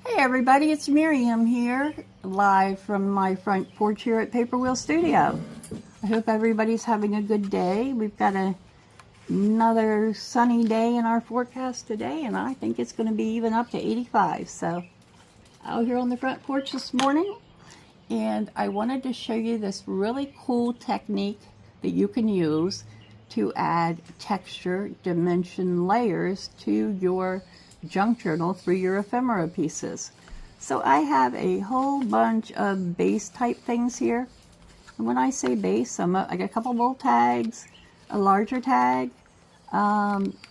Hey everybody, it's Miriam here, live from my front porch here at Paper Wheel Studio. I hope everybody's having a good day. We've got another sunny day in our forecast today, and I think it's going to be even up to 85. So, out here on the front porch this morning, and I wanted to show you this really cool technique that you can use to add texture, dimension, layers to your junk journal through your ephemera pieces. So I have a whole bunch of base type things here. And when I say base, I got a couple little tags, a larger tag.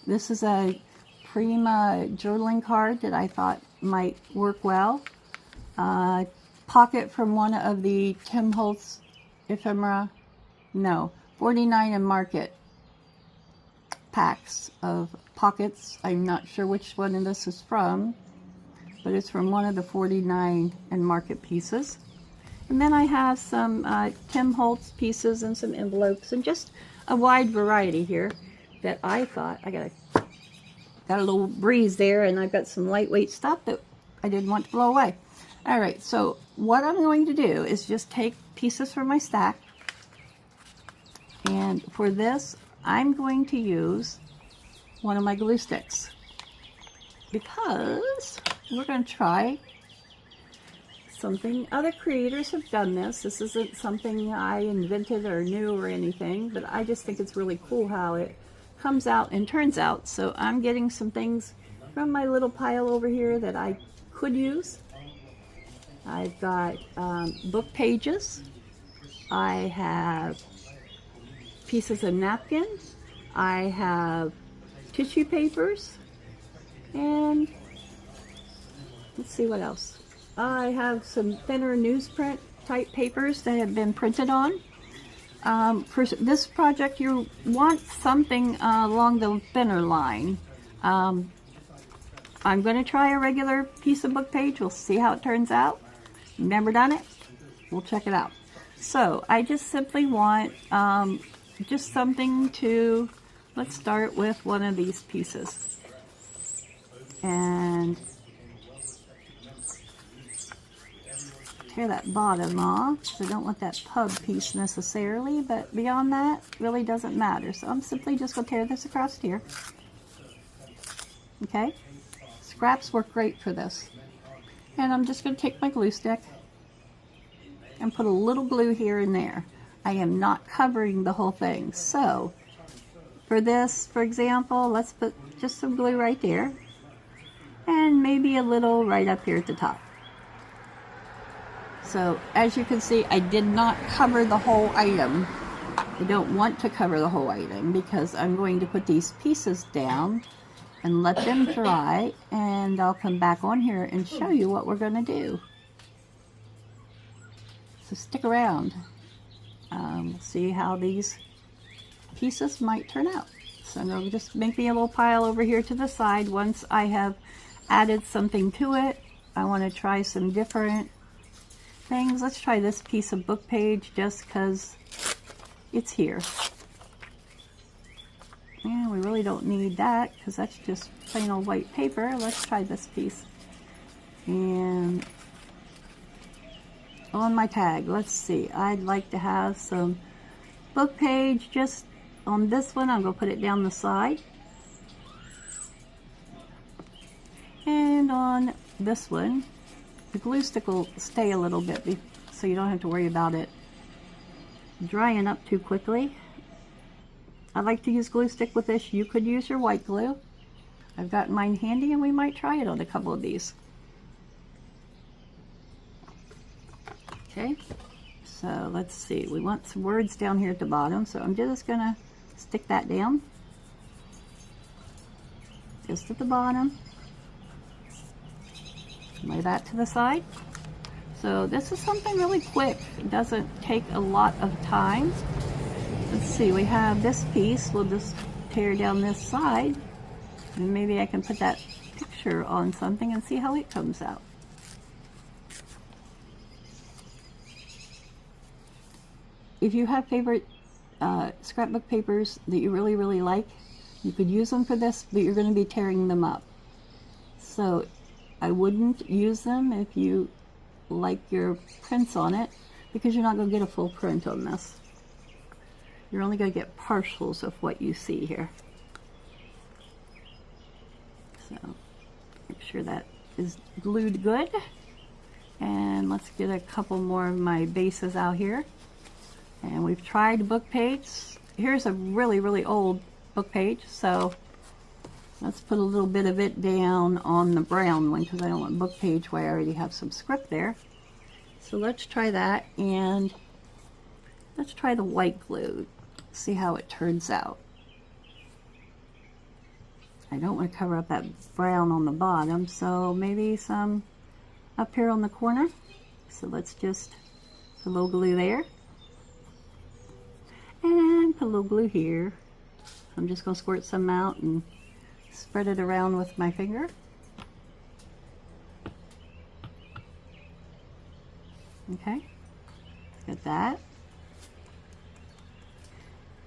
This is a Prima journaling card that I thought might work well. Pocket from one of the Tim Holtz ephemera, 49 and Market packs of pockets. I'm not sure which one of this is from, but it's from one of the 49 and Market pieces. And then I have some Tim Holtz pieces and some envelopes and just a wide variety here that I thought I got a little breeze there, and I've got some lightweight stuff that I didn't want to blow away. All right, so what I'm going to do is just take pieces from my stack, and for this I'm going to use one of my glue sticks because we're going to try something. Other creators have done this. This isn't something I invented or knew or anything, but I just think it's really cool how it comes out and turns out. So I'm getting some things from my little pile over here that I could use. I've got book pages. I have pieces of napkin. I have tissue papers, and let's see what else. I have some thinner newsprint type papers that have been printed on. For this project, you want something along the thinner line. I'm going to try a regular piece of book page. We'll see how it turns out. Never done it. We'll check it out. So I just simply want just something to, let's start with one of these pieces. And tear that bottom off. So I don't want that pub piece necessarily, but beyond that, really doesn't matter. So I'm simply just going to tear this across here. Okay? Scraps work great for this. And I'm just going to take my glue stick and put a little glue here and there. I am not covering the whole thing. So for this, for example, let's put just some glue right there and maybe a little right up here at the top. So as you can see, I did not cover the whole item. I don't want to cover the whole item because I'm going to put these pieces down and let them dry, and I'll come back on here and show you what we're going to do. So stick around. We'll see how these pieces might turn out. So I'm going to just make me a little pile over here to the side. Once I have added something to it, I want to try some different things. Let's try this piece of book page just because it's here. And we really don't need that because that's just plain old white paper. Let's try this piece. And on my tag, let's see, I'd like to have some book page just on this one. I'm going to put it down the side. And on this one, the glue stick will stay a little bit so you don't have to worry about it drying up too quickly. I like to use glue stick with this. You could use your white glue. I've got mine handy and we might try it on a couple of these. Okay, so let's see. We want some words down here at the bottom, so I'm just going to stick that down. Just at the bottom. Lay that to the side. So this is something really quick. It doesn't take a lot of time. Let's see, we have this piece. We'll just tear down this side, and maybe I can put that picture on something and see how it comes out. If you have favorite scrapbook papers that you really like, you could use them for this, but you're going to be tearing them up. So I wouldn't use them if you like your prints on it, because you're not going to get a full print on this. You're only going to get partials of what you see here. So make sure that is glued good. And let's get a couple more of my bases out here. And we've tried book page. Here's a really, really old book page. So let's put a little bit of it down on the brown one, because I don't want book page where I already have some script there. So let's try that, and let's try the white glue. See how it turns out. I don't want to cover up that brown on the bottom, so maybe some up here on the corner. So let's just put a little glue there. And put a little glue here. I'm just going to squirt some out and spread it around with my finger. Okay, got that.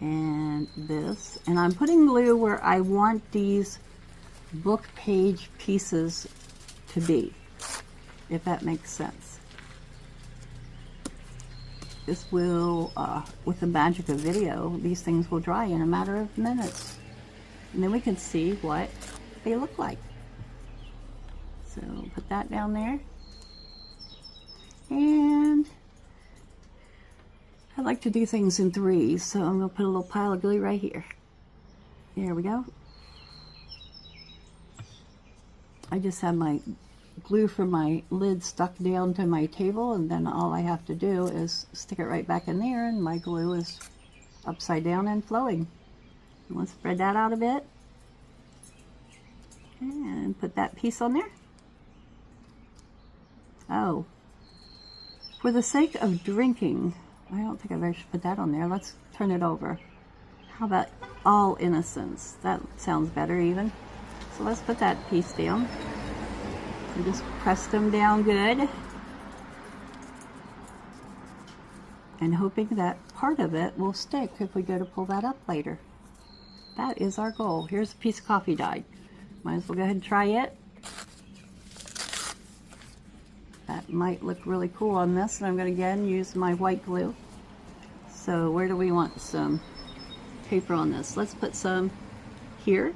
And this. And I'm putting glue where I want these book page pieces to be, if that makes sense. This will, with the magic of video, these things will dry in a matter of minutes. And then we can see what they look like. So put that down there. And I like to do things in threes, so I'm going to put a little pile of glue right here. There we go. I just have my glue from my lid stuck down to my table, and then all I have to do is stick it right back in there, and my glue is upside down and flowing. Let's spread that out a bit and put that piece on there. Oh, for the sake of drinking, I don't think I should put that on there. Let's turn it over. How about all innocence? That sounds better even. So let's put that piece down. And just press them down good. And hoping that part of it will stick if we go to pull that up later. That is our goal. Here's a piece of coffee dye. Might as well go ahead and try it. That might look really cool on this, and I'm going to again use my white glue. So where do we want some paper on this? Let's put some here.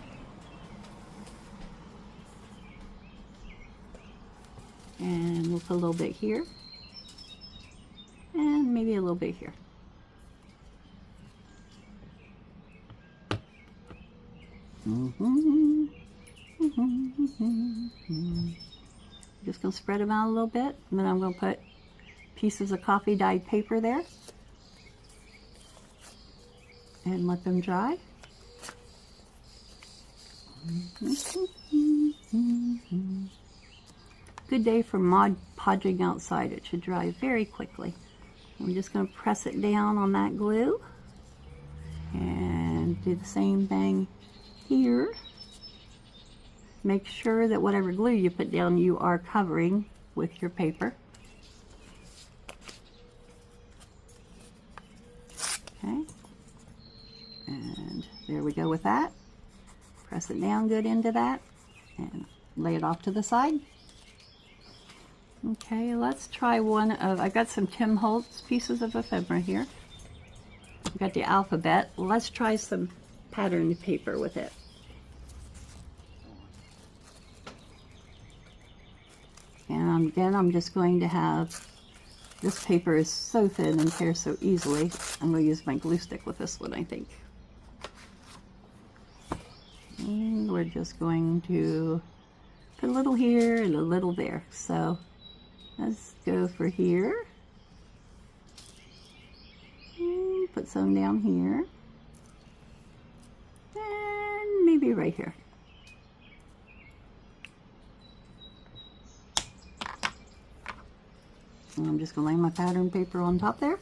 And we'll put a little bit here. And maybe a little bit here. Just going to spread them out a little bit, and then I'm going to put pieces of coffee dyed paper there and let them dry. Good day for Mod Podging outside. It should dry very quickly. I'm just going to press it down on that glue and do the same thing here. Make sure that whatever glue you put down, you are covering with your paper. Okay. And there we go with that. Press it down good into that and lay it off to the side. Okay, let's try one of, I've got some Tim Holtz pieces of ephemera here. I've got the alphabet. Let's try some patterned paper with it. And again, I'm just going to have, this paper is so thin and tears so easily, I'm going to use my glue stick with this one, I think. And we're just going to put a little here and a little there. So let's go for here. And put some down here. And maybe right here. And I'm just going to lay my pattern paper on top there.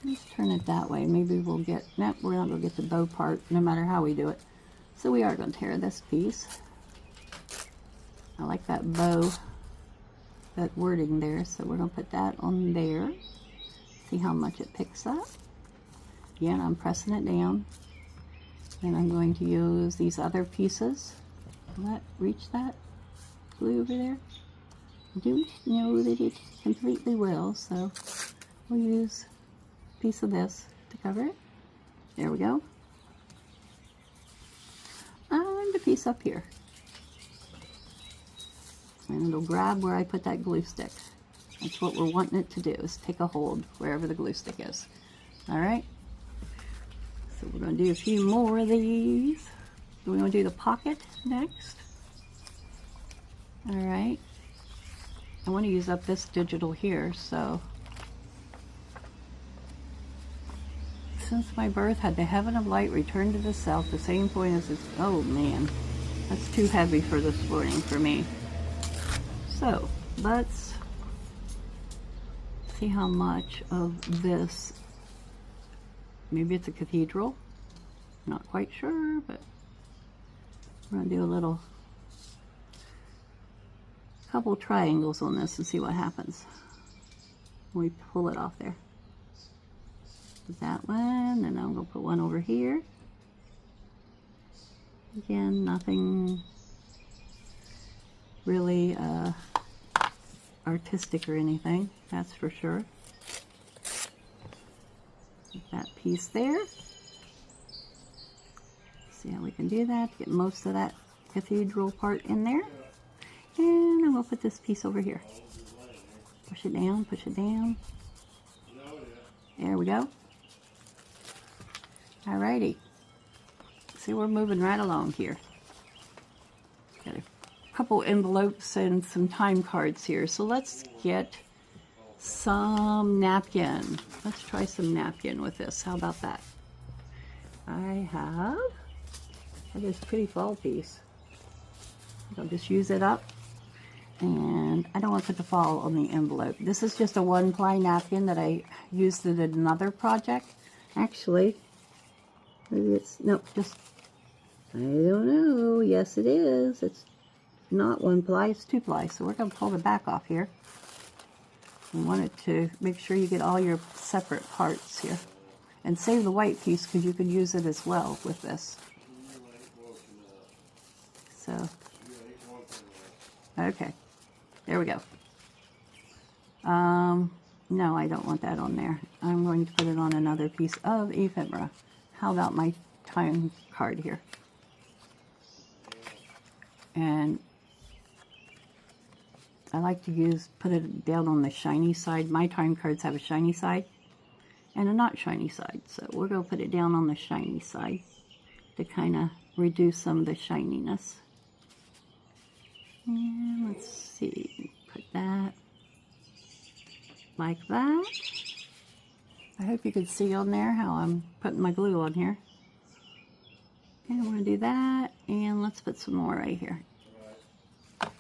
Let's turn it that way. Maybe we'll get, no, we're not going to get the bow part no matter how we do it. So we are going to tear this piece. I like that bow, that wording there, so we're going to put that on there. See how much it picks up. Again, I'm pressing it down. And I'm going to use these other pieces Will that reach that glue over there? I don't know that it completely will, so we'll use a piece of this to cover it. There we go. And a piece up here. And it'll grab where I put that glue stick. That's what we're wanting it to do, is take a hold wherever the glue stick is. Alright? So we're going to do a few more of these. We're going to do the pocket next. Alright. I want to use up this digital here, so since my birth had the heaven of light return to the south, the same point as its, oh man, that's too heavy for this morning for me. So let's see how much of this, maybe it's a cathedral, not quite sure, but we're going to do a little couple triangles on this and see what happens when we pull it off there. That one, and I'm going to put one over here. Again, nothing really artistic or anything, that's for sure. Get that piece there. See how we can do that to get most of that cathedral part in there. And I'm going to put this piece over here. Push it down, push it down. There we go. Alrighty. See, we're moving right along here. Got a couple envelopes and some time cards here. So let's get some napkin. Let's try some napkin with this. How about that? I have this pretty fall piece. I'll just use it up. And I don't want it to fall on the envelope. This is just a 1-ply napkin that I used in another project. Actually, maybe it's, nope, just, I don't know. Yes, it is. It's not 1-ply, it's 2-ply. So we're going to pull the back off here. You want it to make sure you get all your separate parts here. And save the white piece because you could use it as well with this. So, okay. There we go. No, I don't want that on there. I'm going to put it on another piece of ephemera. How about my time card here? And I like to put it down on the shiny side. My time cards have a shiny side and a not shiny side. So we're going to put it down on the shiny side to kind of reduce some of the shininess. And let's see, put that like that. I hope you can see on there how I'm putting my glue on here. And I'm going to do that, and let's put some more right here.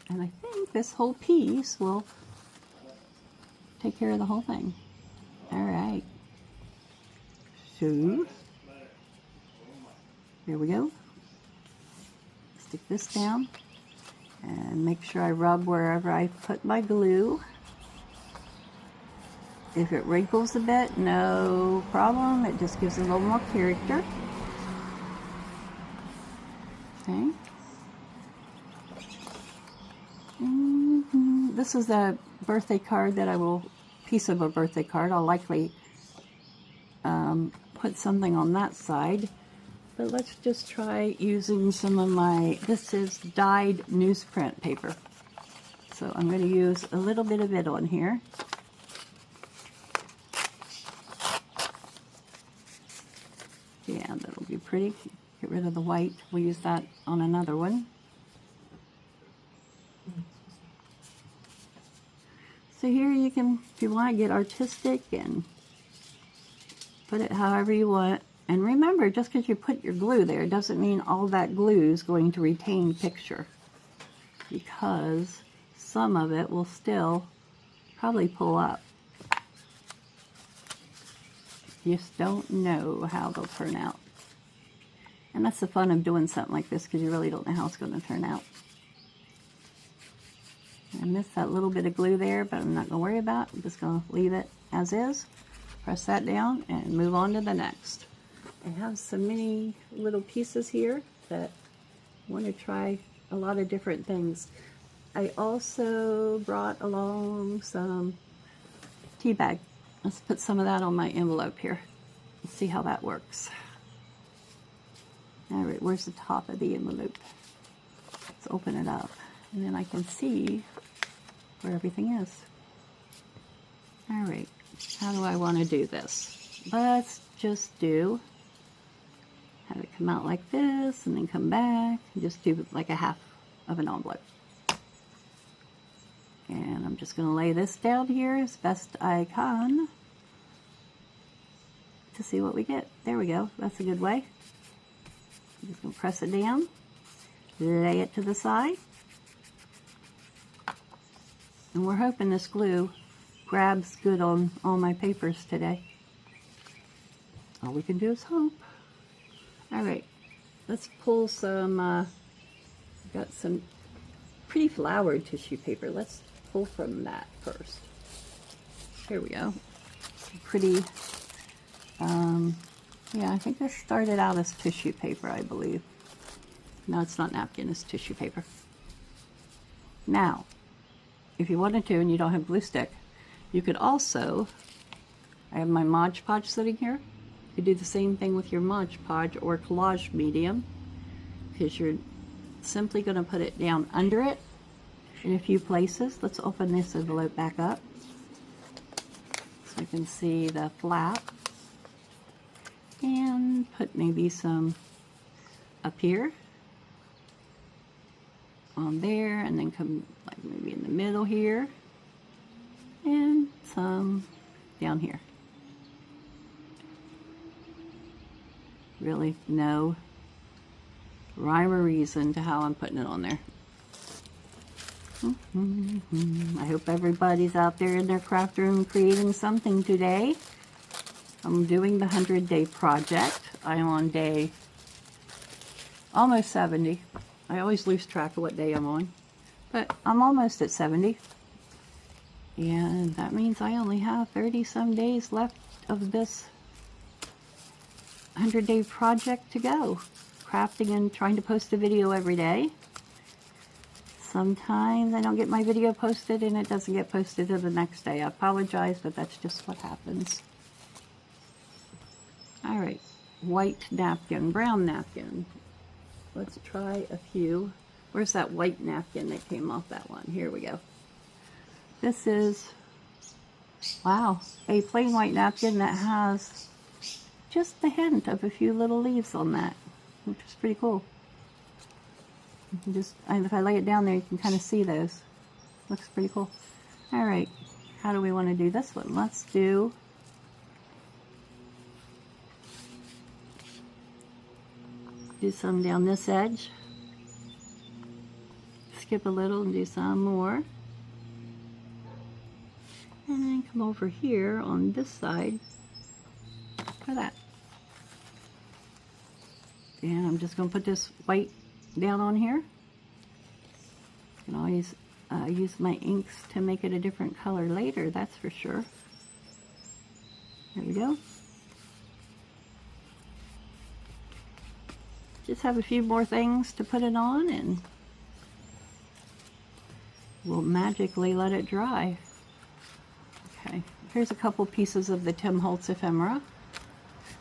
And I think this whole piece will take care of the whole thing. Alright. So, there we go. Stick this down. And make sure I rub wherever I put my glue. If it wrinkles a bit, no problem. It just gives it a little more character. Okay. This is a birthday card that piece of a birthday card. I'll likely put something on that side. But let's just try using some of this is dyed newsprint paper. So I'm going to use a little bit of it on here. Yeah, that'll be pretty. Get rid of the white. We'll use that on another one. So here you can, if you want to get artistic and put it however you want. And remember, just because you put your glue there doesn't mean all that glue is going to retain picture, because some of it will still probably pull up. You just don't know how they'll turn out. And that's the fun of doing something like this, because you really don't know how it's going to turn out. I missed that little bit of glue there, but I'm not going to worry about it. I'm just going to leave it as is. Press that down and move on to the next. I have some mini little pieces here that I want to try a lot of different things. I also brought along some tea bag. Let's put some of that on my envelope here. Let's see how that works. All right, where's the top of the envelope? Let's open it up, and then I can see where everything is. All right, how do I want to do this? Let's just have it come out like this, and then come back, and just do like a half of an envelope. And I'm just going to lay this down here as best I can to see what we get. There we go. That's a good way. I'm just going to press it down, lay it to the side, and we're hoping this glue grabs good on all my papers today. All we can do is hope. All right, let's pull some, got some pretty flowered tissue paper. Let's pull from that first. Here we go. Pretty, yeah, I think this started out as tissue paper, I believe. No, it's not napkin, it's tissue paper. Now, if you wanted to and you don't have glue stick, you could also, I have my Mod Podge sitting here. You could do the same thing with your Mod Podge or collage medium, because you're simply going to put it down under it in a few places. Let's open this envelope back up so you can see the flap, and put maybe some up here on there, and then come like maybe in the middle here, and some down here. Really no rhyme or reason to how I'm putting it on there. I hope everybody's out there in their craft room creating something today. I'm doing the 100-day project. I'm on day almost 70. I always lose track of what day I'm on, but I'm almost at 70. And that means I only have 30 some days left of this 100-day project to go. Crafting and trying to post a video every day. Sometimes I don't get my video posted and it doesn't get posted till the next day. I apologize, but that's just what happens. All right, white napkin, brown napkin. Let's try a few. Where's that white napkin that came off that one? Here we go. This is, wow, a plain white napkin that has just the hint of a few little leaves on that, which is pretty cool. You can just, if I lay it down there, you can kind of see those. Looks pretty cool. All right, how do we want to do this one? Let's do some down this edge. Skip a little and do some more. And then come over here on this side for that. And I'm just going to put this white down on here. You can always use my inks to make it a different color later, that's for sure. There we go. Just have a few more things to put it on and we'll magically let it dry. Okay, here's a couple pieces of the Tim Holtz ephemera.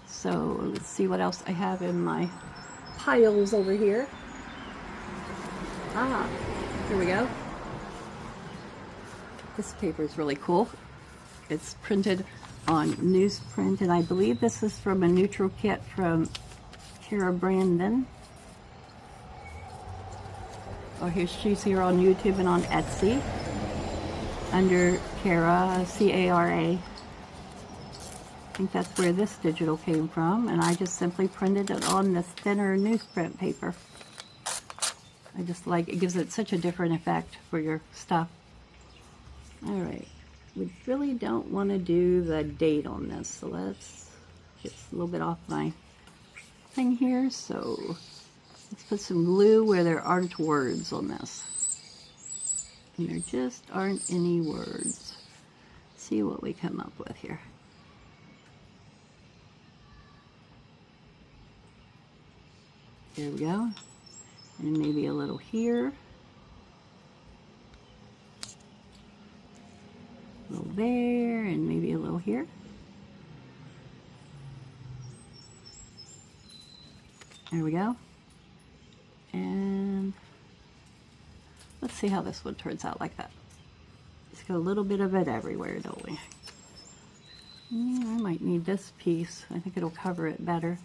So let's see what else I have in my piles over here. Ah, here we go. This paper is really cool. It's printed on newsprint, and I believe this is from a neutral kit from Kara Brandon. Oh, she's here on YouTube and on Etsy under Kara, C-A-R-A. I think that's where this digital came from, and I just simply printed it on this thinner newsprint paper. I just like it, gives it such a different effect for your stuff. All right, we really don't want to do the date on this, so let's get a little bit off my thing here. So let's put some glue where there aren't words on this, and there just aren't any words. See what we come up with here. There we go. And maybe a little here. A little there, and maybe a little here. There we go. And let's see how this one turns out like that. Let's get a little bit of it everywhere, don't we? I might need this piece. I think it'll cover it better.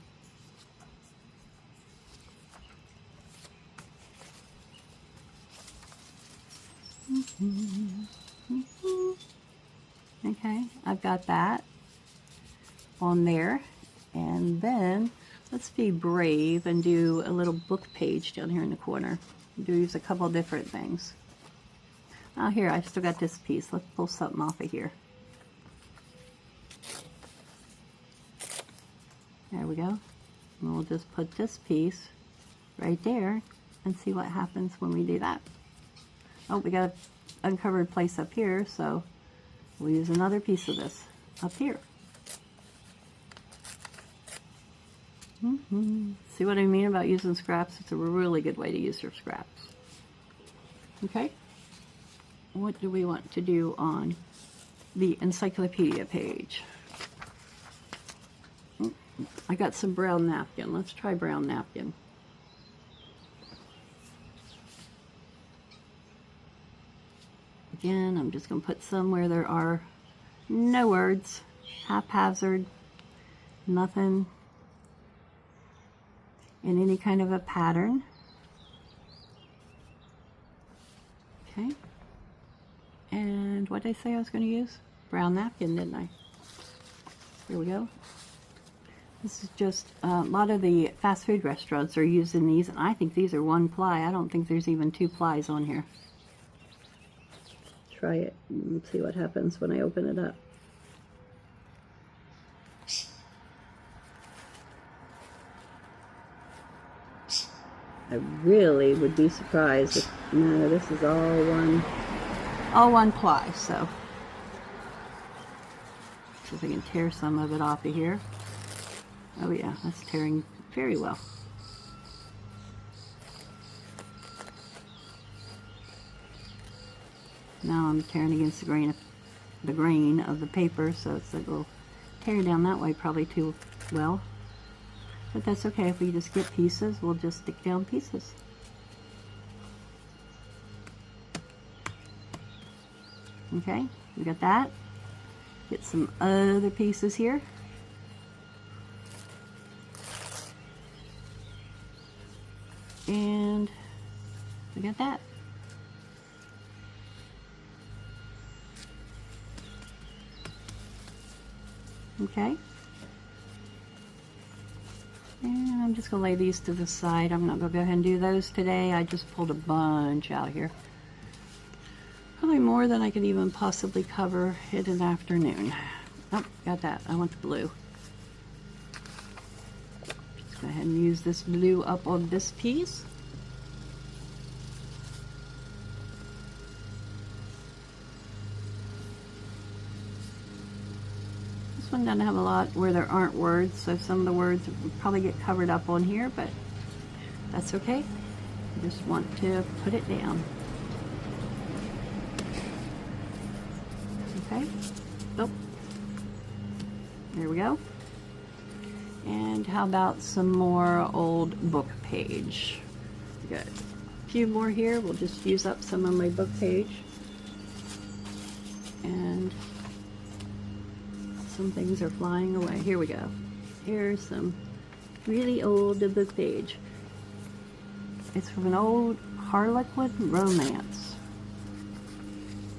Okay, I've got that on there. And then let's be brave and do a little book page down here in the corner. Use a couple different things. Oh, here, I still got this piece. Let's pull something off of here. There we go. And we'll just put this piece right there and see what happens when we do that. Oh, we got an uncovered place up here, so we'll use another piece of this up here. See what I mean about using scraps? It's a really good way to use your scraps. Okay? What do we want to do on the encyclopedia page? I got some brown napkin. Let's try brown napkin. Again, I'm just going to put some where there are no words, haphazard, nothing in any kind of a pattern. Okay. And what did I say I was going to use? Brown napkin, didn't I? Here we go. This is just, a lot of the fast food restaurants are using these, and I think these are 1 ply. I don't think there's even 2 plies on here. Try it and see what happens when I open it up. I really would be surprised if, no, this is all one ply, so. See if I can tear some of it off of here. Oh yeah, that's tearing very well. Now I'm tearing against the grain of the paper, so it's like a little tear down that way probably too well. But that's okay. If we just get pieces, we'll just stick down pieces. Okay, we got that. Get some other pieces here. And we got that. Okay. And I'm just going to lay these to the side. I'm not going to go ahead and do those today. I just pulled a bunch out here. Probably more than I could even possibly cover in an afternoon. Oh, got that. I want the blue. Just go ahead and use this blue up on this piece. This one doesn't have a lot where there aren't words, so some of the words will probably get covered up on here, but that's okay. I just want to put it down. Okay. Oh. There we go. And how about some more old book page? Good. A few more here. We'll just use up some of my book page. And some things are flying away. Here we go. Here's some really old book page. It's from an old Harlequin romance.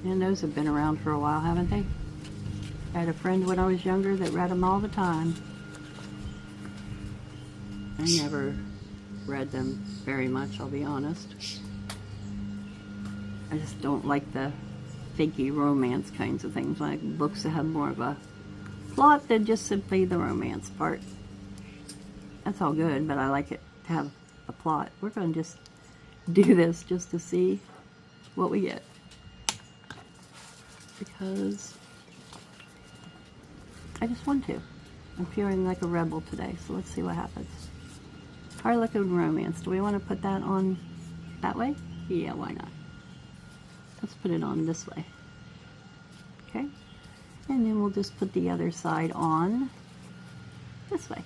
And those have been around for a while, haven't they? I had a friend when I was younger that read them all the time. I never read them very much, I'll be honest. I just don't like the fakey romance kinds of things, like books that have more of a plot than just simply the romance part. That's all good, but I like it to have a plot. We're going to just do this just to see what we get. Because I just want to. I'm feeling like a rebel today, so let's see what happens. Harlequin Romance. Do we want to put that on that way? Yeah, why not? Let's put it on this way. Okay. And then we'll just put the other side on this way.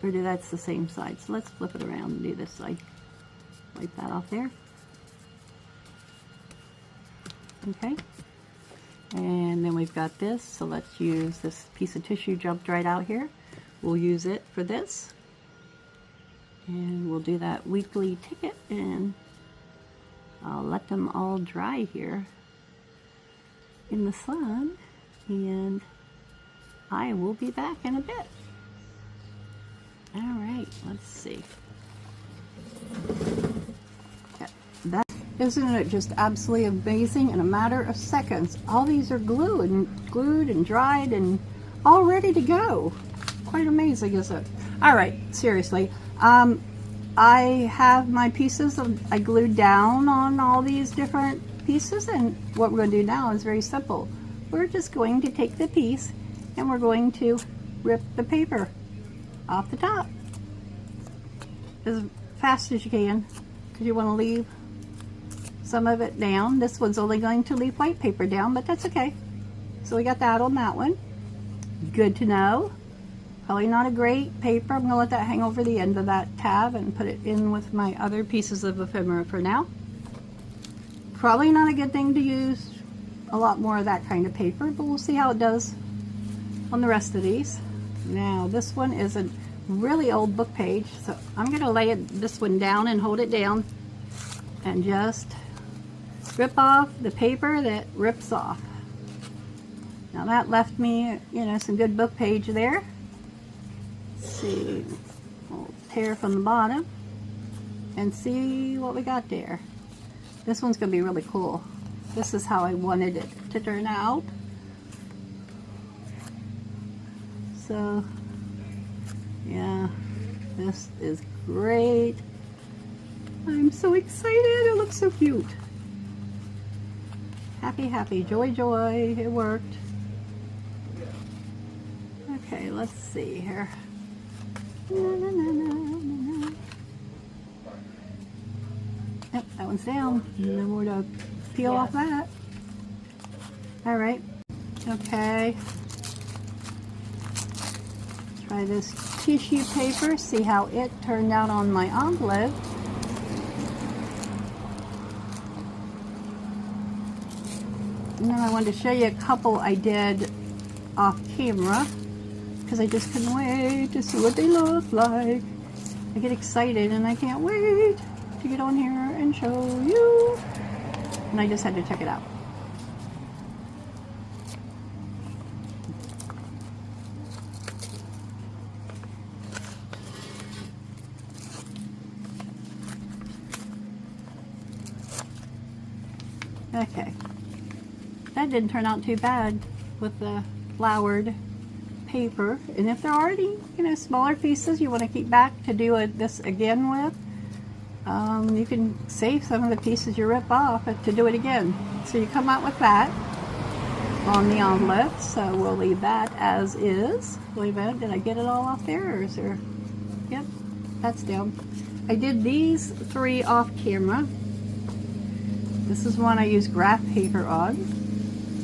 Or that's the same side. So let's flip it around and do this side. Wipe that off there. Okay. And then we've got this. So let's use this piece of tissue jumped right out here. We'll use it for this. And we'll do that weekly ticket, and I'll let them all dry here in the sun, and I will be back in a bit. All right, let's see. That, isn't it just absolutely amazing? In a matter of seconds, all these are glued and dried and all ready to go. Quite amazing, isn't it? All right, seriously. I have my pieces I glued down on all these different pieces, and what we're going to do now is very simple. We're just going to take the piece and we're going to rip the paper off the top as fast as you can, because you want to leave some of it down. This one's only going to leave white paper down, but that's okay. So we got that on that one. Good to know. Probably not a great paper. I'm going to let that hang over the end of that tab and put it in with my other pieces of ephemera for now. Probably not a good thing to use a lot more of that kind of paper, but we'll see how it does on the rest of these. Now this one is a really old book page, so I'm going to lay this one down and hold it down and just rip off the paper that rips off. Now that left me, some good book page there. See, we'll tear from the bottom and see what we got there. This one's going to be really cool. This is how I wanted it to turn out. So, yeah, this is great. I'm so excited. It looks so cute. Happy, happy, joy, joy. It worked. Okay, let's see here. Yep, that one's down. No more to peel off that. All right. Okay. Try this tissue paper. See how it turned out on my envelope. And then I wanted to show you a couple I did off camera, because I just couldn't wait to see what they look like. I get excited and I can't wait to get on here and show you. And I just had to check it out. Okay. That didn't turn out too bad with the flowered paper. And if there are any, smaller pieces you want to keep back to do this again with, you can save some of the pieces you rip off to do it again. So you come out with that on the envelope. So we'll leave that as is. Wait a minute, did I get it all off there, or is there? Yep, that's down. I did these three off camera. This is one I used graph paper on,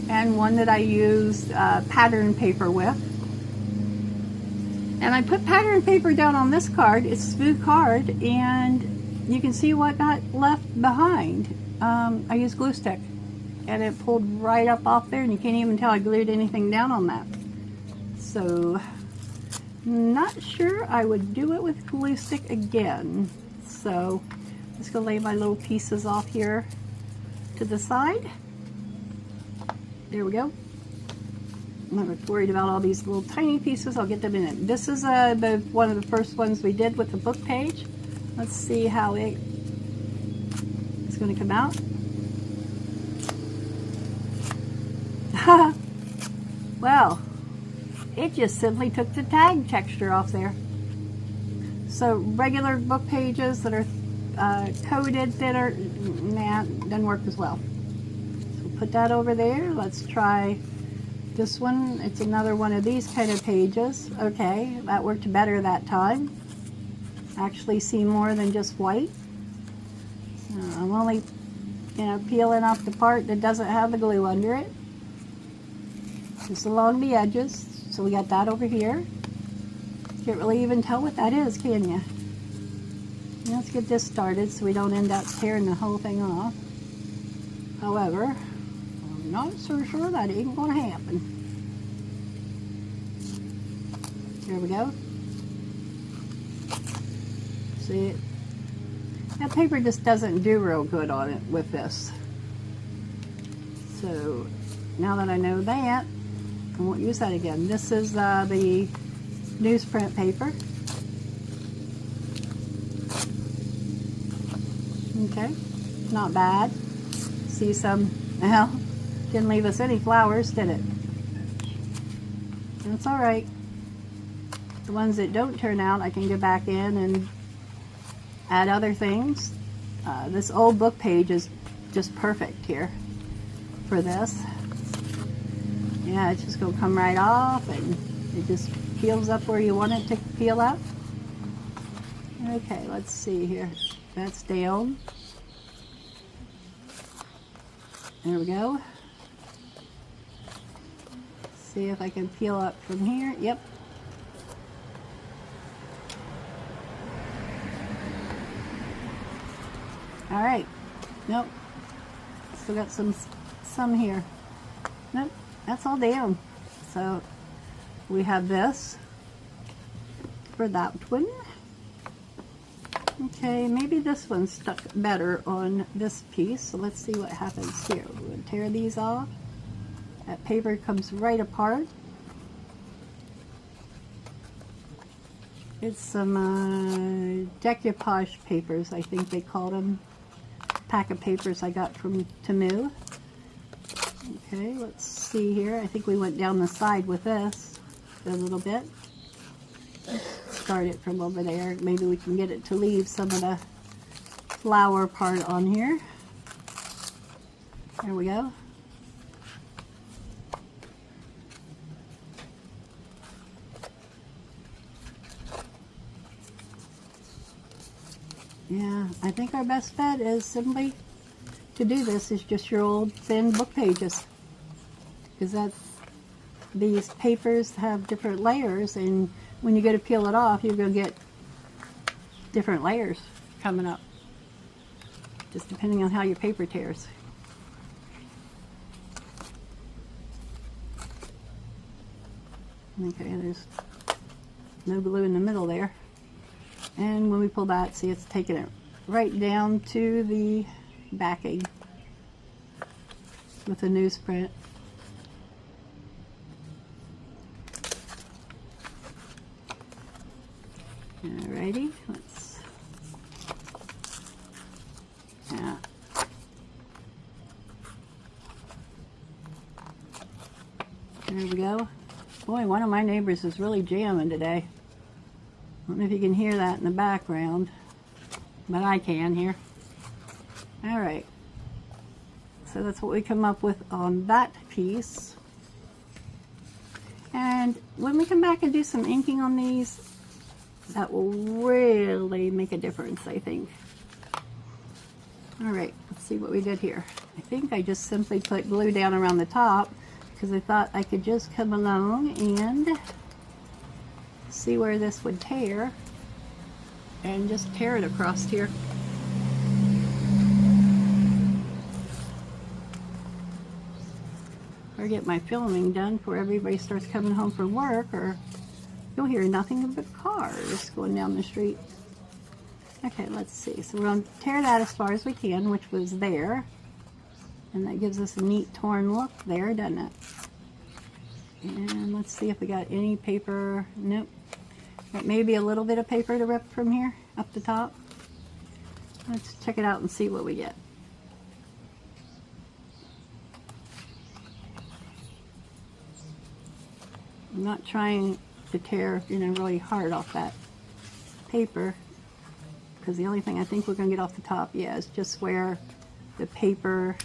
and one that I used pattern paper with. And I put pattern paper down on this card. It's a smooth card, and you can see what got left behind. I used glue stick, and it pulled right up off there, and you can't even tell I glued anything down on that. So, not sure I would do it with glue stick again. So, I'm just gonna lay my little pieces off here to the side. There we go. I'm not worried about all these little tiny pieces. I'll get them in it. This is one of the first ones we did with the book page. Let's see how it's going to come out. Well, it just simply took the tag texture off there. So regular book pages that are coated thinner, nah, doesn't work as well. So put that over there. Let's try this one. It's another one of these kind of pages. Okay, that worked better that time. actually see more than just white. I'm only, peeling off the part that doesn't have the glue under it, just along the edges. So we got that over here. Can't really even tell what that is, can you? Let's get this started so we don't end up tearing the whole thing off. However, I'm not so sure that ain't gonna happen. Here we go. See, that paper just doesn't do real good on it with this. So now that I know that, I won't use that again. This is the newsprint paper. Okay, not bad. See some, well, didn't leave us any flowers, did it? That's all right. The ones that don't turn out, I can go back in and add other things. This old book page is just perfect here for this. Yeah, it's just gonna come right off and it just peels up where you want it to peel up. Okay, let's see here. That's down. There we go. See if I can peel up from here. Yep. All right. Nope. Still got some here. Nope. That's all down. So we have this for that one. Okay, maybe this one stuck better on this piece. So let's see what happens here. We're going to tear these off. That paper comes right apart. It's some decoupage papers, I think they called them. Pack of papers I got from Temu. Okay, let's see here. I think we went down the side with this a little bit. Start it from over there. Maybe we can get it to leave some of the flower part on here. There we go. Yeah, I think our best bet is simply to do this is just your old thin book pages, because these papers have different layers, and when you go to peel it off, you're going to get different layers coming up, just depending on how your paper tears. Okay, there's no glue in the middle there. And when we pull that, see, it's taking it right down to the backing with the newsprint. Alrighty, let's, yeah. There we go. Boy, one of my neighbors is really jamming today. I don't know if you can hear that in the background, but I can here. Alright, so that's what we come up with on that piece. And when we come back and do some inking on these, that will really make a difference, I think. Alright, let's see what we did here. I think I just simply put glue down around the top because I thought I could just come along and see where this would tear and just tear it across here. Or get my filming done before everybody starts coming home from work, or you'll hear nothing but cars going down the street. Okay, let's see. So we're going to tear that as far as we can, which was there. And that gives us a neat torn look there, doesn't it? And let's see if we got any paper. Nope. Got maybe a little bit of paper to rip from here, up the top. Let's check it out and see what we get. I'm not trying to tear, really hard off that paper, because the only thing I think we're going to get off the top, is just where the paper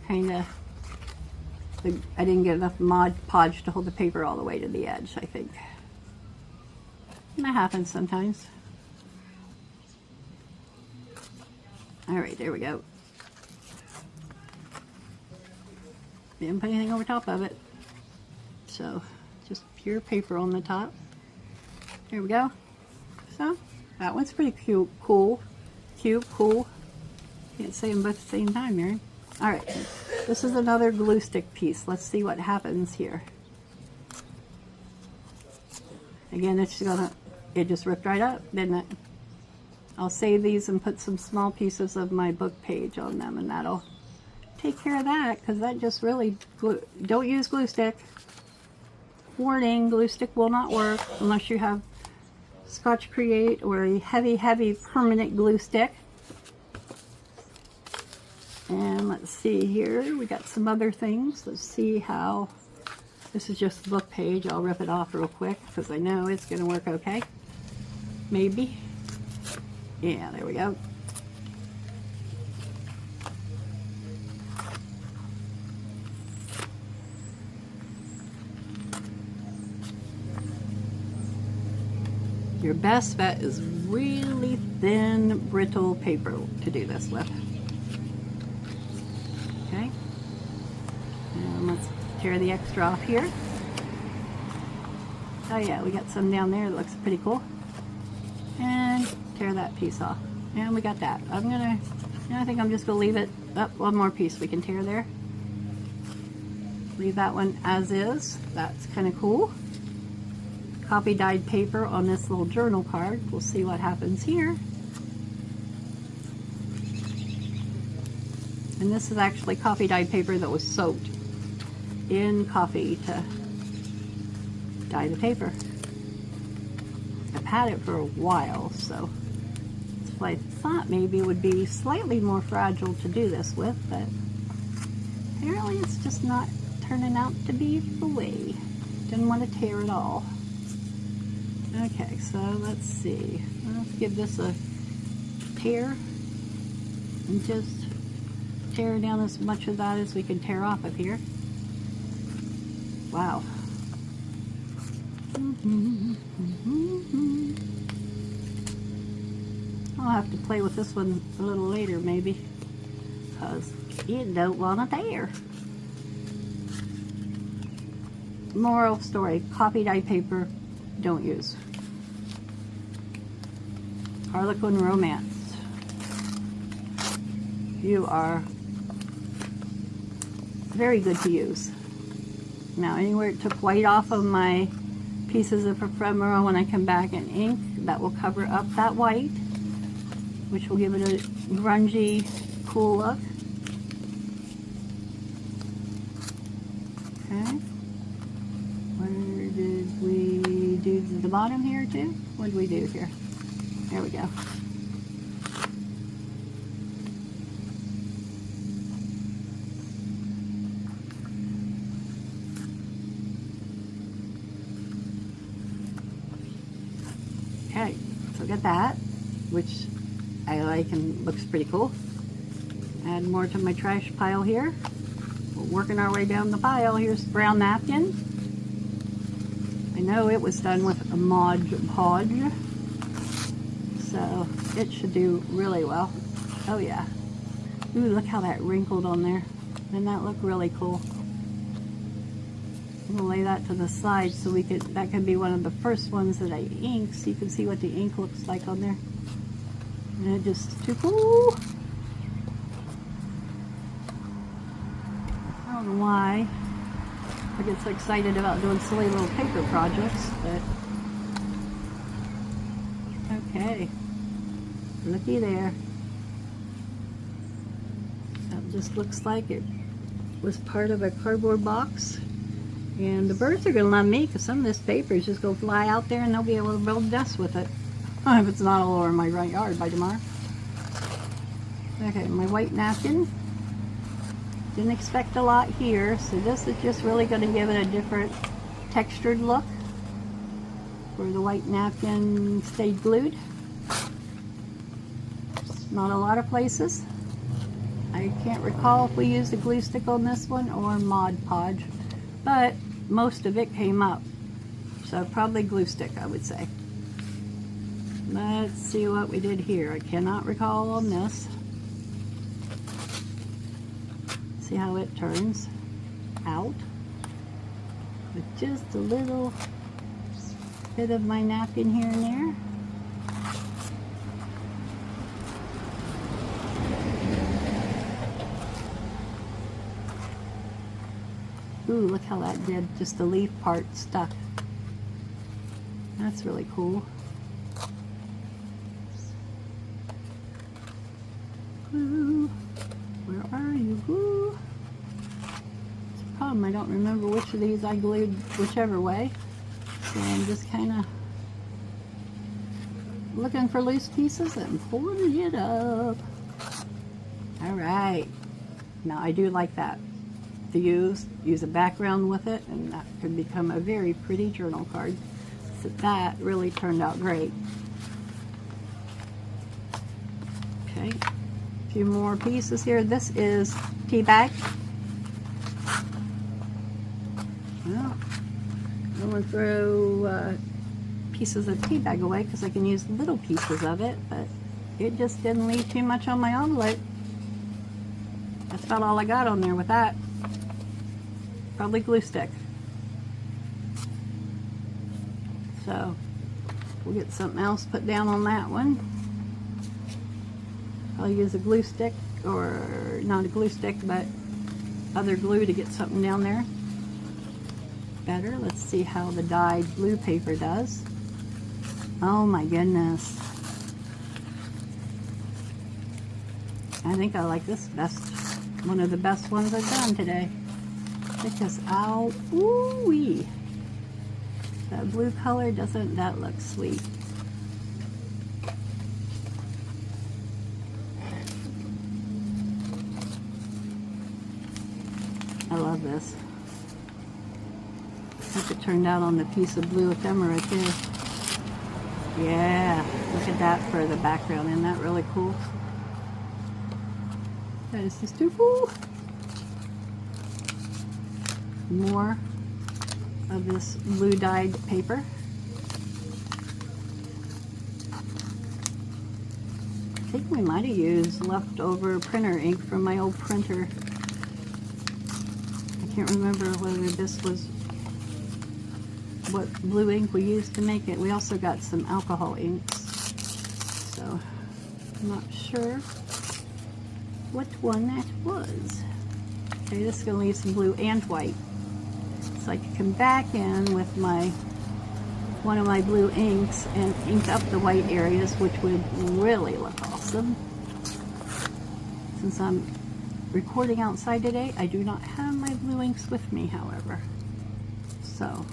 kind of, I didn't get enough Mod Podge to hold the paper all the way to the edge, I think. And that happens sometimes. All right, there we go. Didn't put anything over top of it. So just pure paper on the top. There we go. So that one's pretty cute, cool. Cute, cool. Can't say them both at the same time, Mary. All right, this is another glue stick piece. Let's see what happens here. Again, it just ripped right up, didn't it? I'll save these and put some small pieces of my book page on them, and that'll take care of that, because that just really, don't use glue stick. Warning, glue stick will not work unless you have Scotch Create or a heavy, heavy permanent glue stick. And let's see here, we got some other things. Let's see how, this is just the book page. I'll rip it off real quick because I know it's going to work okay. Maybe. Yeah, there we go. Your best bet is really thin, brittle paper to do this with. Okay. And let's tear the extra off here. Oh yeah, we got some down there that looks pretty cool. And tear that piece off. And we got that. I think I'm just gonna leave it up. One more piece we can tear there. Leave that one as is. That's kind of cool. Copy dyed paper on this little journal card. We'll see what happens here. And this is actually copy dyed paper that was soaked in coffee to dye the paper. I've had it for a while, so that's why I thought maybe it would be slightly more fragile to do this with, but apparently it's just not turning out to be the way. Didn't want to tear it all. Okay, so let's see. Let's give this a tear and just tear down as much of that as we can tear off of here. Wow. I'll have to play with this one a little later maybe, because you don't want to tear. Moral story, copy dyed paper, don't use. Harlequin Romance. You are very good to use. Now, anywhere it took white off of my pieces of ephemera, when I come back and ink, that will cover up that white, which will give it a grungy, cool look. Okay. Where did we do the bottom here too? What did we do here? There we go. Okay, so get that, which I like and looks pretty cool. Add more to my trash pile here. We're working our way down the pile. Here's brown napkin. I know it was done with a Mod Podge, so it should do really well. Oh yeah. Ooh, look how that wrinkled on there. Doesn't that look really cool? I'm gonna lay that to the side so that could be one of the first ones that I ink, so you can see what the ink looks like on there. And it just too cool. I don't know why I get so excited about doing silly little paper projects, but okay. Looky there. That just looks like it was part of a cardboard box. And the birds are going to love me, because some of this paper is just going to fly out there and they'll be able to build nests with it. If it's not all over my front yard by tomorrow. Okay, my white napkin. Didn't expect a lot here, so this is just really going to give it a different textured look where the white napkin stayed glued. Not a lot of places. I can't recall if we used a glue stick on this one or Mod Podge, but most of it came up, so probably glue stick, I would say. Let's see what we did here. I cannot recall on this. See how it turns out with just a little bit of my napkin here and there. Ooh, look how that did. Just the leaf part stuck. That's really cool. Ooh, where are you? Ooh. It's a problem. I don't remember which of these I glued whichever way. So I'm just kind of looking for loose pieces and pulling it up. All right. Now I do like that. To use a background with it, and that could become a very pretty journal card. So that really turned out great. Okay, a few more pieces here. This is tea bag. Well, I'm going to throw pieces of tea bag away because I can use little pieces of it, but it just didn't leave too much on my envelope. That's about all I got on there with that. Probably glue stick. So we'll get something else put down on that one. I'll use a glue stick, or not a glue stick, but other glue to get something down there better. Let's see how the dyed blue paper does. Oh my goodness. I think I like this best. One of the best ones I've done today. Check this out. Ooh-wee. That blue color, doesn't that look sweet? I love this. Look, it turned out on the piece of blue ephemera too. Yeah, look at that for the background. Isn't that really cool? That is just too cool. More of this blue dyed paper. I think we might have used leftover printer ink from my old printer. I can't remember whether this was what blue ink we used to make it. We also got some alcohol inks, so I'm not sure what one that was. Okay, this is going to leave some blue and white. So I can come back in with one of my blue inks and ink up the white areas, which would really look awesome. Since I'm recording outside today, I do not have my blue inks with me, however. So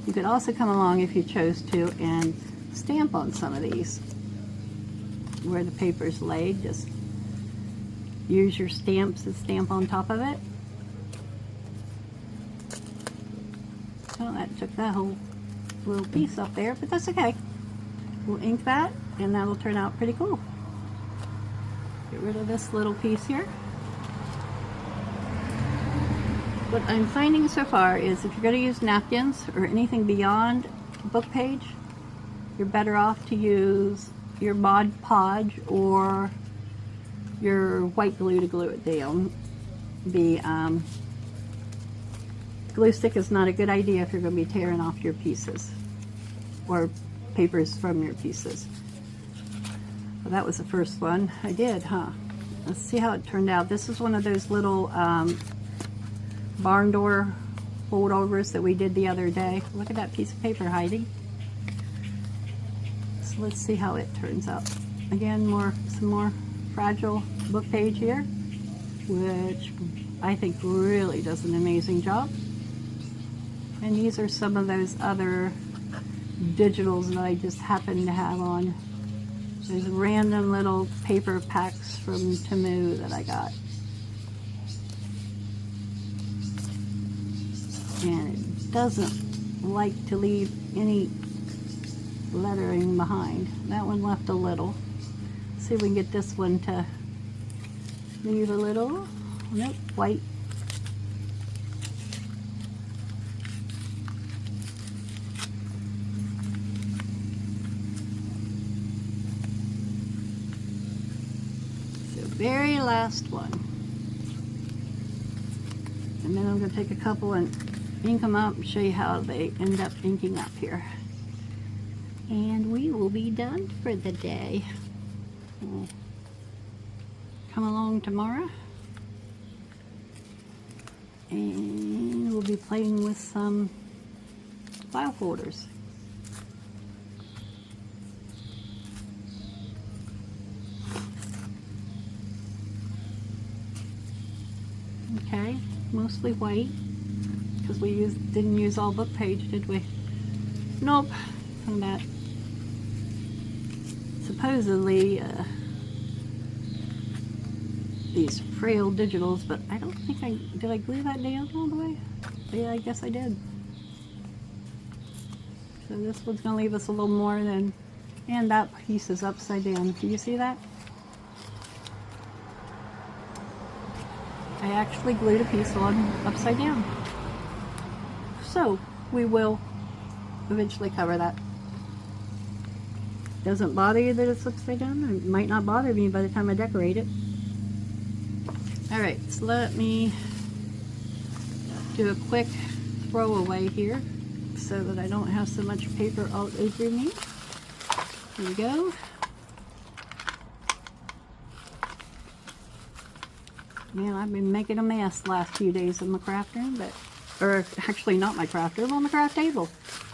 you could also come along if you chose to and stamp on some of these where the paper's laid. Just use your stamps and stamp on top of it. Oh, that took that whole little piece up there, but that's okay. We'll ink that and that'll turn out pretty cool. Get rid of this little piece here. What I'm finding so far is if you're going to use napkins or anything beyond book page, you're better off to use your Mod Podge or your white glue to glue it down. The glue stick is not a good idea if you're going to be tearing off your pieces or papers from your pieces. Well, that was the first one I did, huh? Let's see how it turned out. This is one of those little barn door holdovers that we did the other day. Look at that piece of paper hiding. So let's see how it turns out. Again, some more fragile book page here, which I think really does an amazing job. And these are some of those other digitals that I just happen to have on. There's random little paper packs from Temu that I got. And it doesn't like to leave any lettering behind. That one left a little. Let's see if we can get this one to leave a little. Nope, white. very last one. And then I'm going to take a couple and ink them up and show you how they end up inking up here. And we will be done for the day. We'll come along tomorrow. And we'll be playing with some file folders. Okay, mostly white, because we didn't use all book page, did we? Nope. And that supposedly these frail digitals, but I don't think did I glue that down all the way? Yeah, I guess I did. So this one's gonna leave us a little more than, and that piece is upside down. Can you see that? I actually glued a piece on upside down. So we will eventually cover that. Doesn't bother you that it's upside down? It might not bother me by the time I decorate it. Alright, so let me do a quick throwaway here so that I don't have so much paper all over me. Here we go. Man, I've been making a mess last few days in my craft room, but, or actually not my craft room, on the craft table,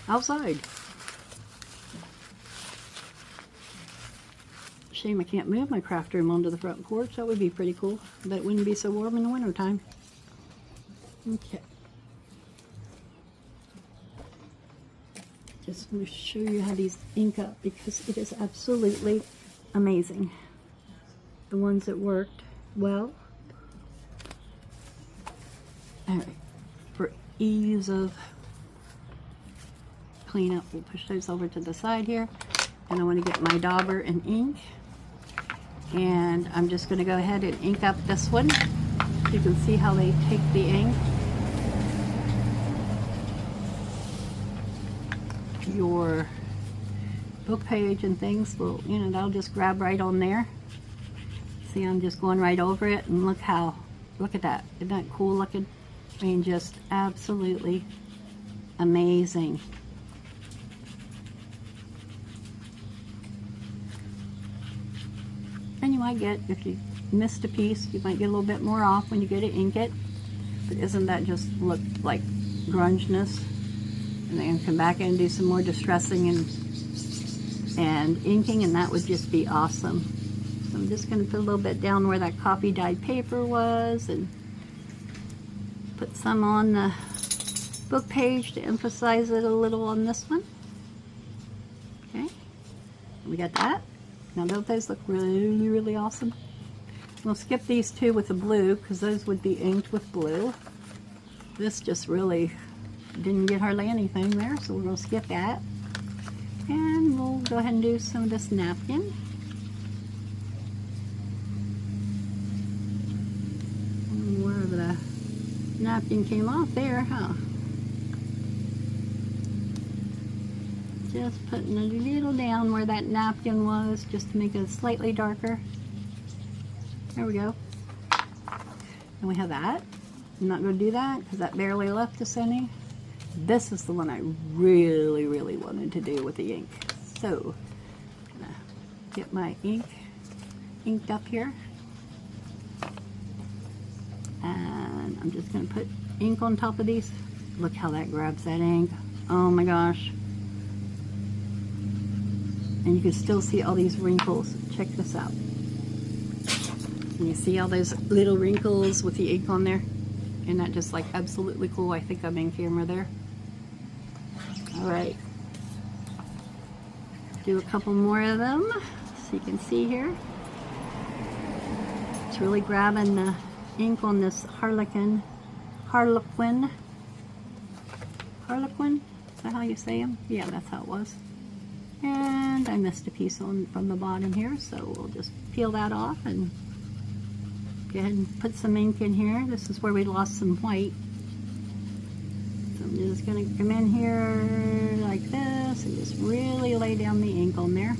outside. Shame I can't move my craft room onto the front porch. That would be pretty cool, but it wouldn't be so warm in the winter time. Okay. Just want to show you how these ink up because it is absolutely amazing. The ones that worked well. Alright, for ease of cleanup, we'll push those over to the side here. And I want to get my dauber and ink. And I'm just going to go ahead and ink up this one. You can see how they take the ink. Your book page and things will, you know, that'll just grab right on there. See, I'm just going right over it, and look at that. Isn't that cool looking? I mean, just absolutely amazing. And you might get, if you missed a piece, you might get a little bit more off when you go to ink it. But isn't that just look like grunginess? And then come back in and do some more distressing and inking, and that would just be awesome. So I'm just going to put a little bit down where that coffee dyed paper was, and put some on the book page to emphasize it a little on this one. Okay, we got that. Now don't those look really, really awesome? We'll skip these two with the blue because those would be inked with blue. This just really didn't get hardly anything there, so we're going to skip that. And we'll go ahead and do some of this napkin. Where the napkin came off there, huh? Just putting a little down where that napkin was, just to make it slightly darker. There we go. And we have that. I'm not going to do that because that barely left us any. This is the one I really, really wanted to do with the ink. So, I'm going to get my ink inked up here. And I'm just going to put ink on top of these. Look how that grabs that ink. Oh my gosh. And you can still see all these wrinkles. Check this out. Can you see all those little wrinkles with the ink on there? Isn't that just like absolutely cool? I think I'm in camera there. Alright. Do a couple more of them so you can see here. It's really grabbing the ink on this Harlequin. Is that how you say them? Yeah, that's how it was. And I missed a piece from the bottom here, so we'll just peel that off and go ahead and put some ink in here. This is where we lost some white. So I'm just going to come in here like this and just really lay down the ink on there.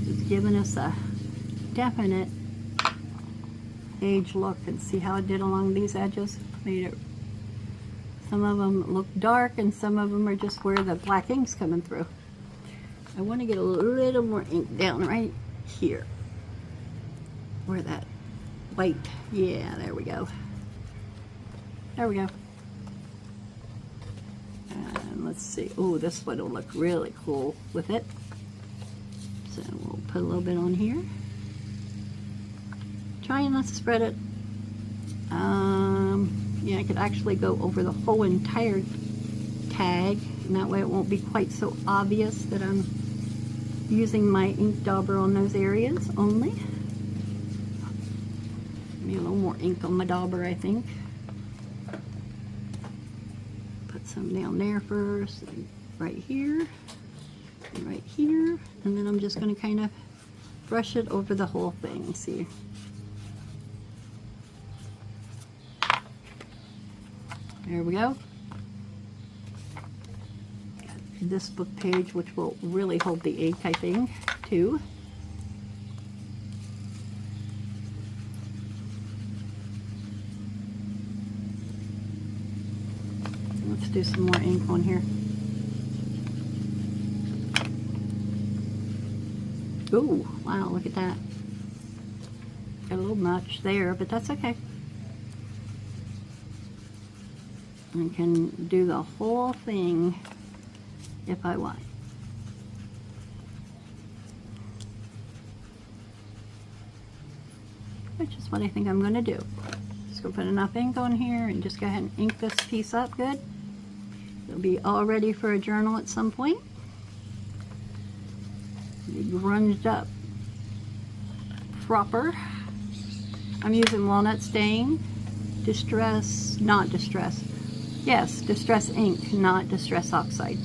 It's giving us a definite age look. And see how it did along these edges? Made it, some of them look dark and some of them are just where the black ink's coming through. I want to get a little more ink down right here where that white, yeah, there we go. There we go. And let's see, oh, this one will look really cool with it. So we'll put a little bit on here. Trying not to spread it. Yeah, I could actually go over the whole entire tag, and that way it won't be quite so obvious that I'm using my ink dauber on those areas only. Maybe a little more ink on my dauber, I think. Put some down there first, and right here, and right here, and then I'm just going to kind of brush it over the whole thing. See? There we go. Got this book page, which will really hold the ink, I think, too. Let's do some more ink on here. Ooh, wow, look at that. Got a little much there, but that's okay. I can do the whole thing if I want. Which is what I think I'm going to do. Just going to put enough ink on here and just go ahead and ink this piece up good. It'll be all ready for a journal at some point. Be grunged up proper. I'm using walnut stain, distress, not distress. Yes, distress ink, not distress oxide.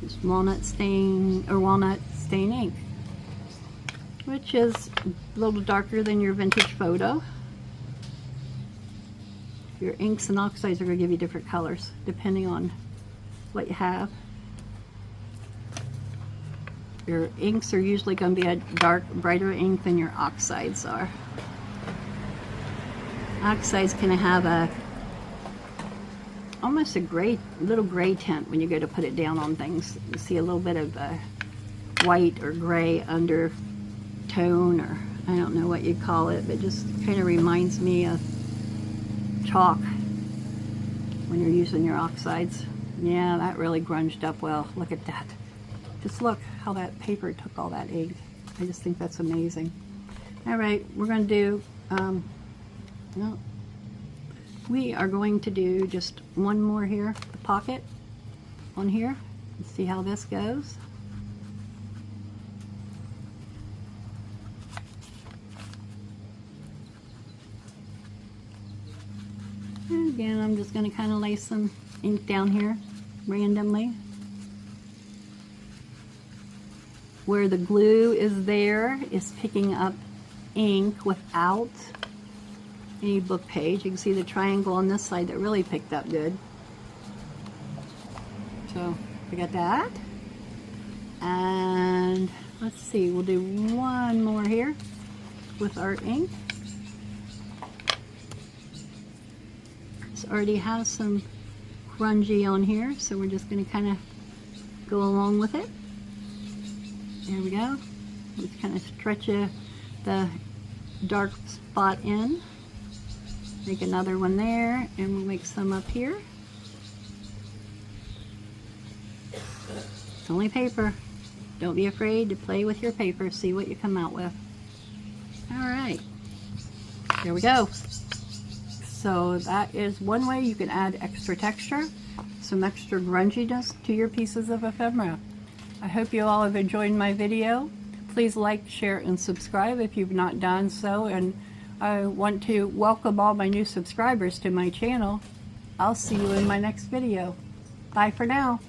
Just walnut stain or walnut stain ink, which is a little darker than your vintage photo. Your inks and oxides are going to give you different colors depending on what you have. Your inks are usually going to be a dark, brighter ink than your oxides are. Oxides can have a almost a gray, little gray tint when you go to put it down on things. You see a little bit of white or gray undertone, or I don't know what you'd call it, but just kind of reminds me of chalk when you're using your oxides. Yeah, that really grunged up well. Look at that. Just look how that paper took all that ink. I just think that's amazing. All right, we're going to do no, we are going to do just one more here, the pocket on here. Let's see how this goes. And again, I'm just going to kind of lay some ink down here randomly. Where the glue is there is picking up ink without any book page. You can see the triangle on this side that really picked up good. So we got that. And let's see, we'll do one more here with our ink. This already has some grungy on here, so we're just going to kind of go along with it. There we go. Just kind of stretch the dark spot in. Make another one there, and we'll make some up here. It's only paper. Don't be afraid to play with your paper. See what you come out with. Alright. There we go. So that is one way you can add extra texture, some extra grunginess to your pieces of ephemera. I hope you all have enjoyed my video. Please like, share, and subscribe if you've not done so. And I want to welcome all my new subscribers to my channel. I'll see you in my next video. Bye for now.